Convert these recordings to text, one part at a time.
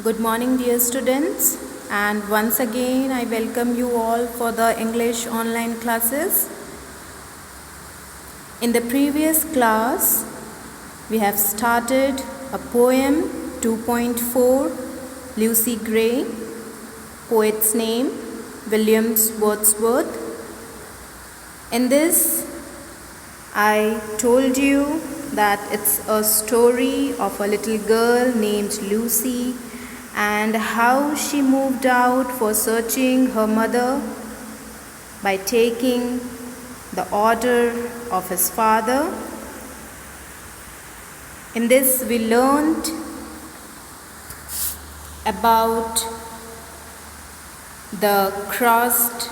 Good morning, dear students, and once again I welcome you all for the English online classes. In the previous class, we have started a poem 2.4, Lucy Gray, poet's name William Wordsworth. In this, I told you that it's a story of a little girl named Lucy and how she moved out for searching her mother by taking the order of his father. In this, we learned about the crossed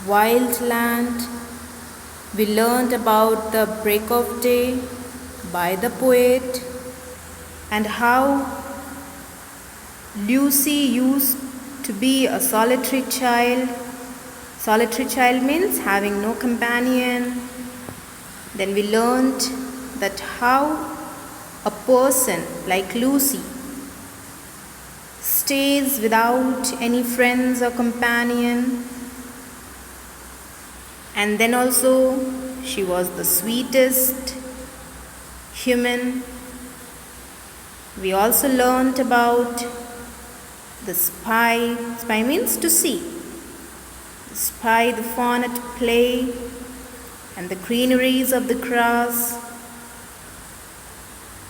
wild land. We learned about the break of day by the poet and how Lucy used to be a solitary child. Solitary child means having no companion. Then we learned that how a person like Lucy stays without any friends or companion. And then also she was the sweetest human. We also learned about the spy. Spy means to see. Spy the fawn at play and the greeneries of the grass.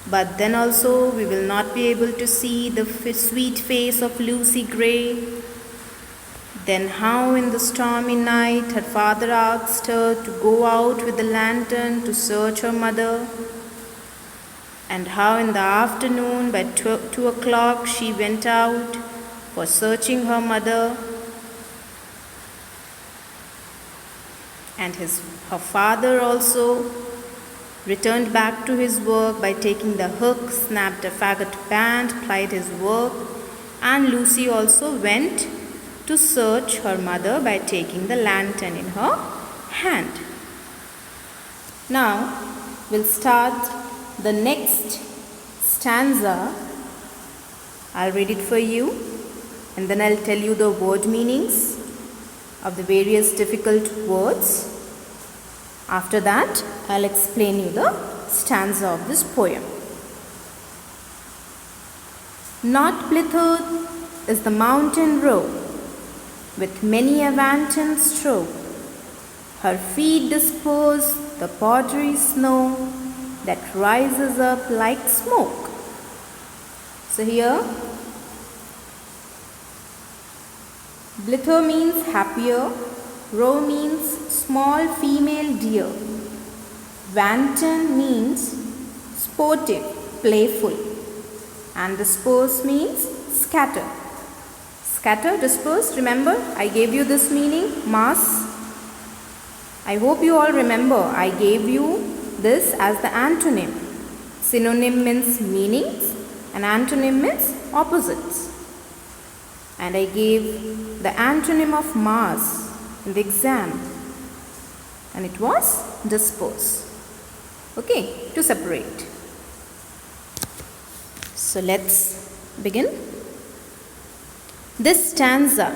But then also we will not be able to see the sweet face of Lucy Gray. Then how in the stormy night her father asked her to go out with the lantern to search her mother. And how in the afternoon by 2 o'clock she went out for searching her mother. And her father also returned back to his work by taking the hook, snapped a faggot band, plied his work, and Lucy also went to search her mother by taking the lantern in her hand. Now we'll start the next stanza. I'll read it for you and then I'll tell you the word meanings of the various difficult words. After that, I'll explain you the stanza of this poem. Not blithered is the mountain row, with many a wanton stroke. Her feet disperse the powdery snow that rises up like smoke. So here, blither means happier, roe means small female deer, wanton means sportive, playful, and disperse means scatter. Scatter, disperse, remember I gave you this meaning, mass. I hope you all remember I gave you this as the antonym. Synonym means meanings and antonym means opposites. And I gave the antonym of mass in the exam and it was disperse. Okay, to separate. So let's begin. This stanza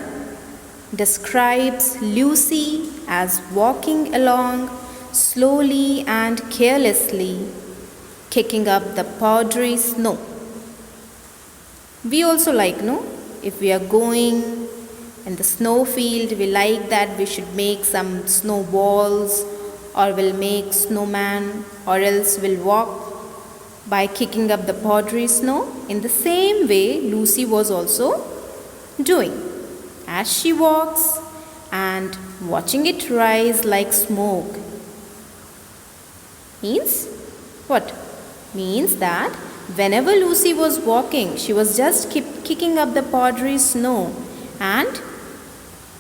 describes Lucy as walking along slowly and carelessly, kicking up the powdery snow. We also like, no? If we are going in the snow field, we like that we should make some snowballs or we'll make snowman or else we'll walk by kicking up the powdery snow. In the same way, Lucy was also doing as she walks and watching it rise like smoke. Means what? Means that whenever Lucy was walking, she was just kicking up the powdery snow and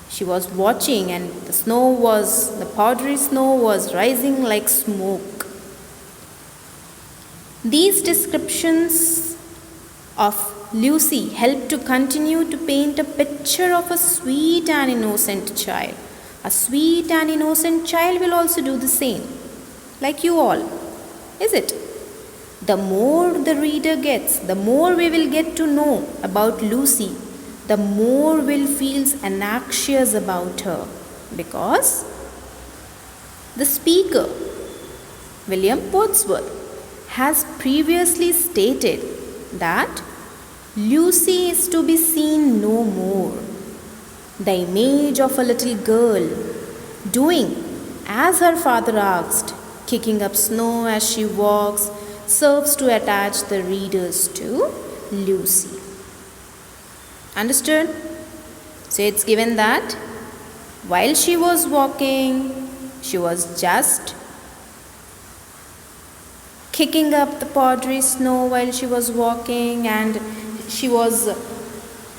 she was watching and the powdery snow was rising like smoke. These descriptions of Lucy help to continue to paint a picture of a sweet and innocent child. A sweet and innocent child will also do the same, like you all, is it? The more the reader gets, the more we will get to know about Lucy, the more we'll feel anxious about her, because the speaker, William Wordsworth, has previously stated that Lucy is to be seen no more. The image of a little girl doing as her father asked, kicking up snow as she walks, serves to attach the readers to Lucy. Understood? So it's given that while she was walking, she was just kicking up the powdery snow while she was walking, and she was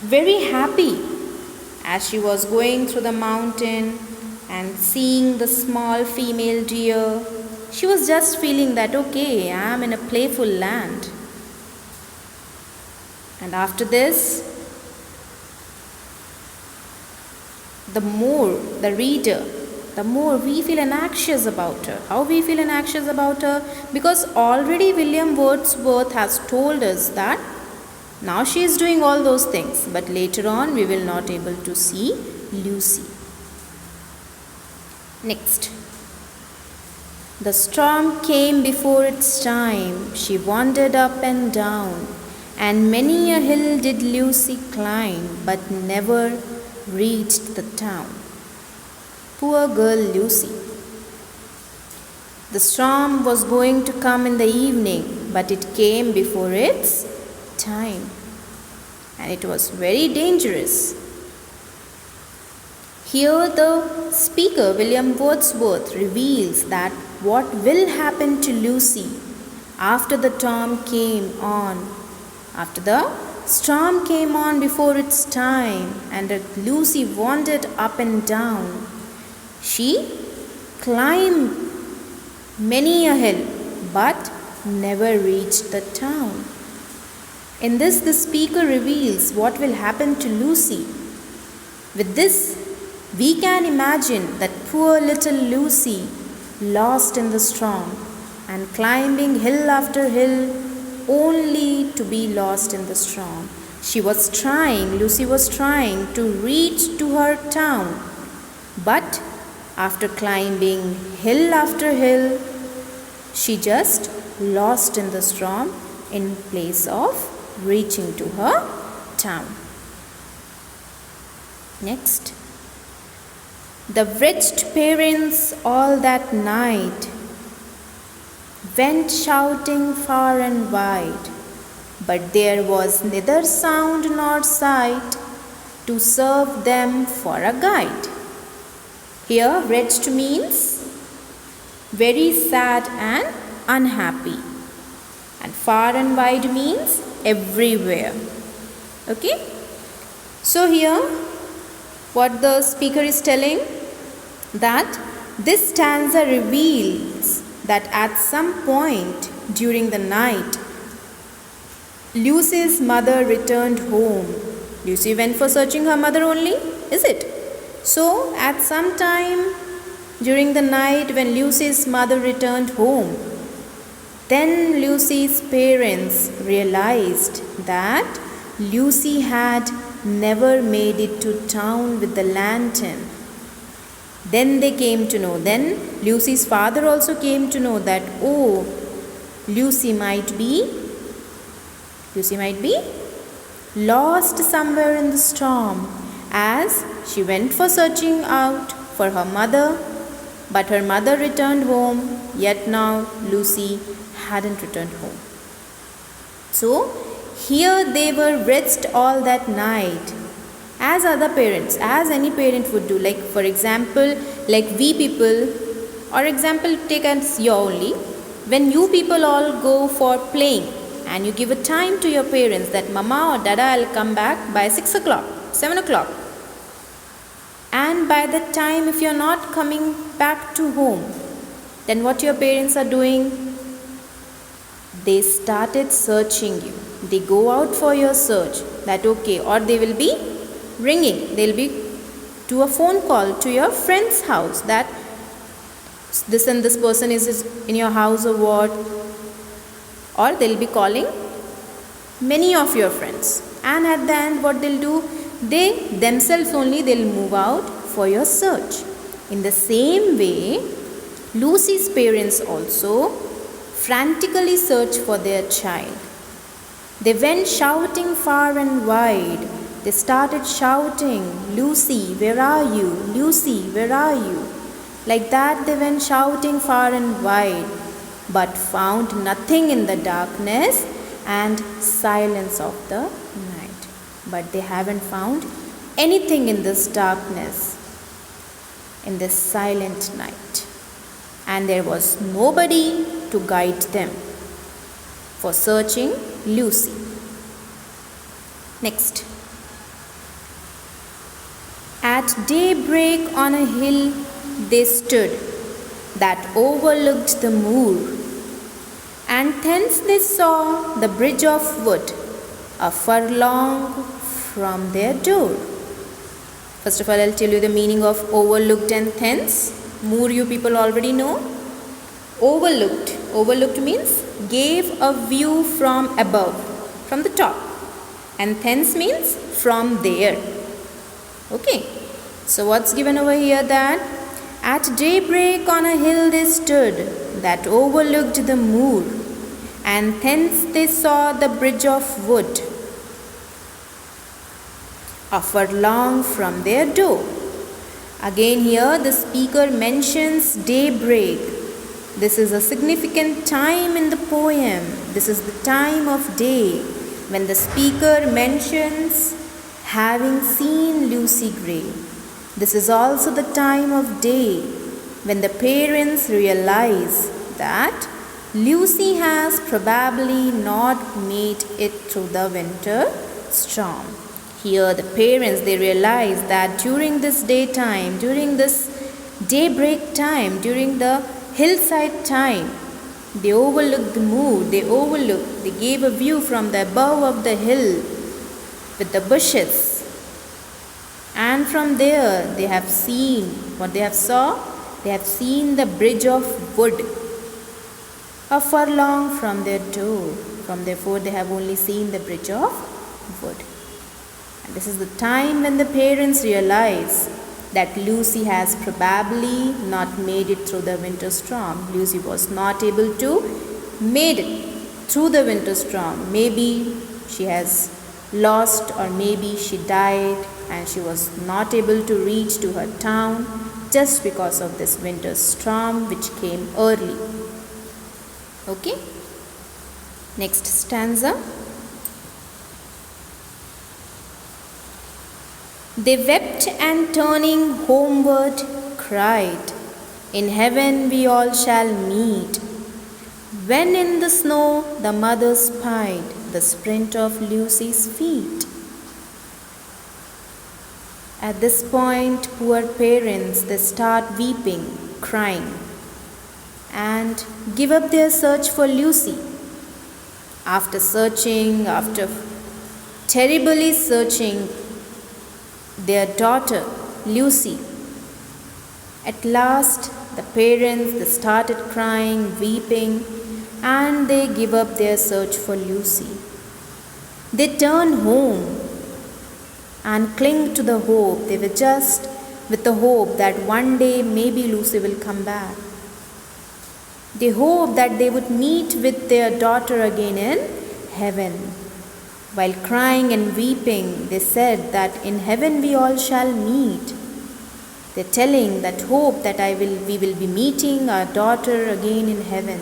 very happy as she was going through the mountain and seeing the small female deer. She was just feeling that, okay, I am in a playful land. And after this, the more the reader, the more we feel anxious about her. How we feel anxious about her? Because already William Wordsworth has told us that now she is doing all those things, but later on we will not able to see Lucy. Next. The storm came before its time, she wandered up and down, and many a hill did Lucy climb, but never reached the town. Poor girl Lucy. The storm was going to come in the evening, but it came before its time, and it was very dangerous. Here the speaker, William Wordsworth, reveals that what will happen to Lucy after the storm came on. After the storm came on before its time, and Lucy wandered up and down. She climbed many a hill, but never reached the town. In this, the speaker reveals what will happen to Lucy. With this, we can imagine that poor little Lucy, lost in the storm and climbing hill after hill, only to be lost in the storm. Lucy was trying to reach to her town, but after climbing hill after hill, she just lost in the storm in place of reaching to her town. Next. The wretched parents all that night went shouting far and wide, but there was neither sound nor sight to serve them for a guide. Here, wretched means very sad and unhappy, and far and wide means everywhere. Okay? So here, what the speaker is telling, that this stanza reveals that at some point during the night, Lucy's mother returned home. Lucy went for searching her mother only, is it? So, at some time during the night when Lucy's mother returned home, then Lucy's parents realized that Lucy had never made it to town with the lantern. Then they came to know, then Lucy's father also came to know that, oh, Lucy might be lost somewhere in the storm, as she went for searching out for her mother, but her mother returned home, yet now Lucy hadn't returned home. So, here they were wretched all that night, as other parents, as any parent would do. Like for example, like we people, or example take as you only, when you people all go for playing and you give a time to your parents that mama or dada, I'll come back by 6 o'clock, 7 o'clock. And by that time, if you're not coming back to home, then what your parents are doing? They started searching you. They go out for your search, that okay, or they will be ringing, they'll be do a phone call to your friend's house that this and this person is in your house or what, or they'll be calling many of your friends, and at the end what they'll do, they themselves only they'll move out for your search. In the same way, Lucy's parents also frantically searched for their child. They went shouting far and wide. They started shouting, "Lucy, where are you? Lucy, where are you?" Like that they went shouting far and wide, but found nothing in the darkness and silence of the night. But they haven't found anything in this darkness, in this silent night. And there was nobody to guide them for searching Lucy. Next. At daybreak on a hill they stood that overlooked the moor, and thence they saw the bridge of wood a furlong from their door. First of all, I'll tell you the meaning of overlooked and thence. Moor you people already know. Overlooked. Overlooked means gave a view from above, from the top. And thence means from there. Okay. So what's given over here? That at daybreak on a hill they stood that overlooked the moor, and thence they saw the bridge of wood a furlong from their door. Again here the speaker mentions daybreak. This is a significant time in the poem. This is the time of day when the speaker mentions having seen Lucy Gray. This is also the time of day when the parents realize that Lucy has probably not made it through the winter storm. Here the parents, they realize that during this daytime, during this daybreak time, during the hillside time, they overlooked the moor, they gave a view from the above of the hill with the bushes. And from there they have seen, what they have saw? They have seen the bridge of wood a furlong from their door. From therefore they have only seen the bridge of wood. And this is the time when the parents realize that Lucy has probably not made it through the winter storm. Lucy was not able to made it through the winter storm. Maybe she has lost, or maybe she died and she was not able to reach to her town just because of this winter storm which came early. Okay. Next stanza. They wept and turning homeward cried, "In heaven we all shall meet." When in the snow the mother spied the sprint of Lucy's feet. At this point, poor parents, they start weeping, crying, and give up their search for Lucy. After searching, after terribly searching their daughter Lucy, at last the parents, they started crying, weeping, and they give up their search for Lucy. They turn home and cling to the hope. They were just with the hope that one day maybe Lucy will come back. They hope that they would meet with their daughter again in heaven. While crying and weeping, they said that in heaven we all shall meet. They're telling that hope that we will be meeting our daughter again in heaven.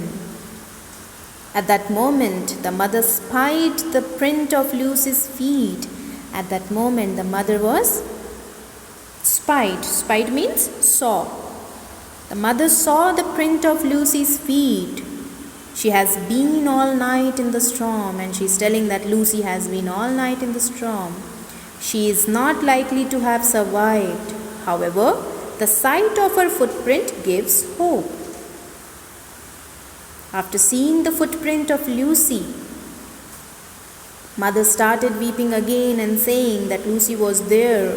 At that moment, the mother spied the print of Lucy's feet. At that moment, the mother was spied. Spied means saw. The mother saw the print of Lucy's feet. She has been all night in the storm, and she's telling that Lucy has been all night in the storm. She is not likely to have survived. However, the sight of her footprint gives hope. After seeing the footprint of Lucy, mother started weeping again and saying that Lucy was there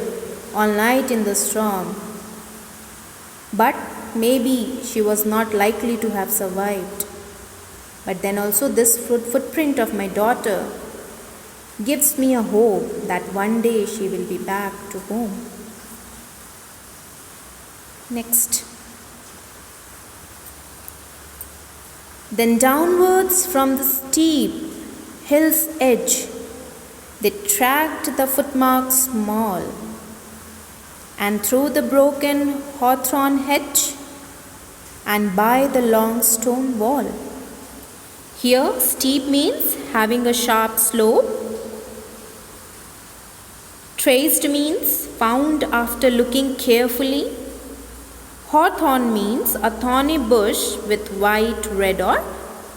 all night in the storm. But maybe she was not likely to have survived. But then also this footprint of my daughter gives me a hope that one day she will be back to home. Next. Then downwards from the steep hill's edge, they tracked the footmarks small, and through the broken hawthorn hedge, and by the long stone wall. Here, steep means having a sharp slope. Traced means found after looking carefully. Hawthorn means a thorny bush with white, red or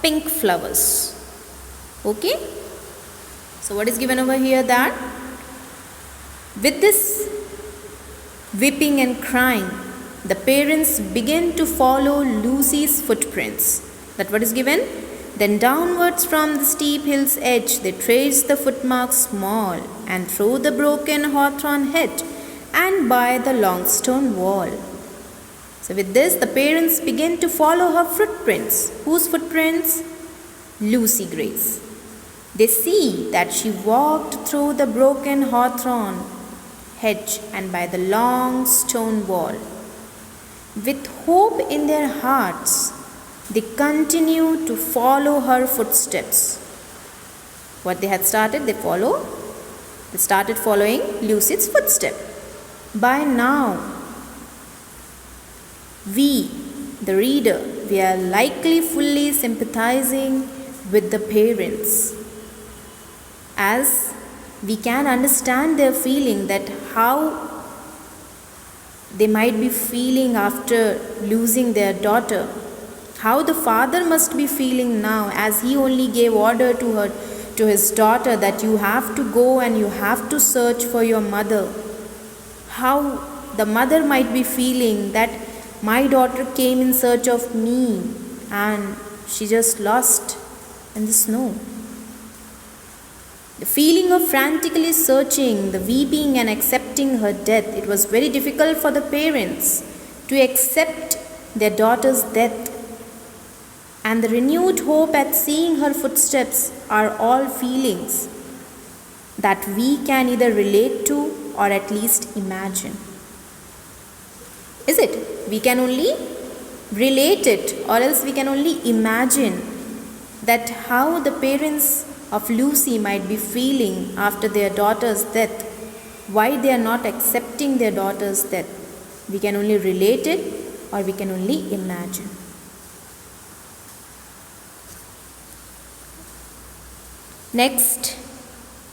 pink flowers. Okay? So what is given over here that with this weeping and crying, the parents begin to follow Lucy's footprints. That what is given? Then downwards from the steep hill's edge, they traced the footmarks small, and through the broken hawthorn hedge, and by the long stone wall. So with this, the parents begin to follow her footprints. Whose footprints? Lucy Gray's. They see that she walked through the broken hawthorn hedge and by the long stone wall. With hope in their hearts, they continue to follow her footsteps. What they had started, they started following Lucy's footstep. By now, we, the reader, we are likely fully sympathizing with the parents, as we can understand their feeling, that how they might be feeling after losing their daughter, how the father must be feeling now, as he only gave order to his daughter that you have to go and you have to search for your mother. How the mother might be feeling that my daughter came in search of me and she just lost in the snow. The feeling of frantically searching, the weeping and accepting her death, it was very difficult for the parents to accept their daughter's death. And the renewed hope at seeing her footsteps are all feelings that we can either relate to or at least imagine. Is it? We can only relate it, or else we can only imagine that how the parents of Lucy might be feeling after their daughter's death, why they are not accepting their daughter's death. We can only relate it or we can only imagine. Next,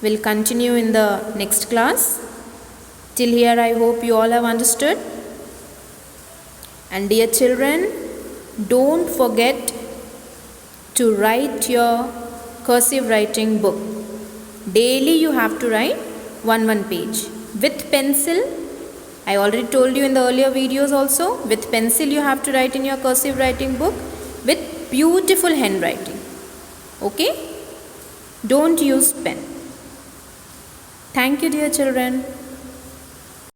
we'll continue in the next class. Till here, I hope you all have understood. And dear children, don't forget to write your cursive writing book. Daily you have to write one page. With pencil, I already told you in the earlier videos also, with pencil you have to write in your cursive writing book with beautiful handwriting. Okay? Don't use pen. Thank you, dear children.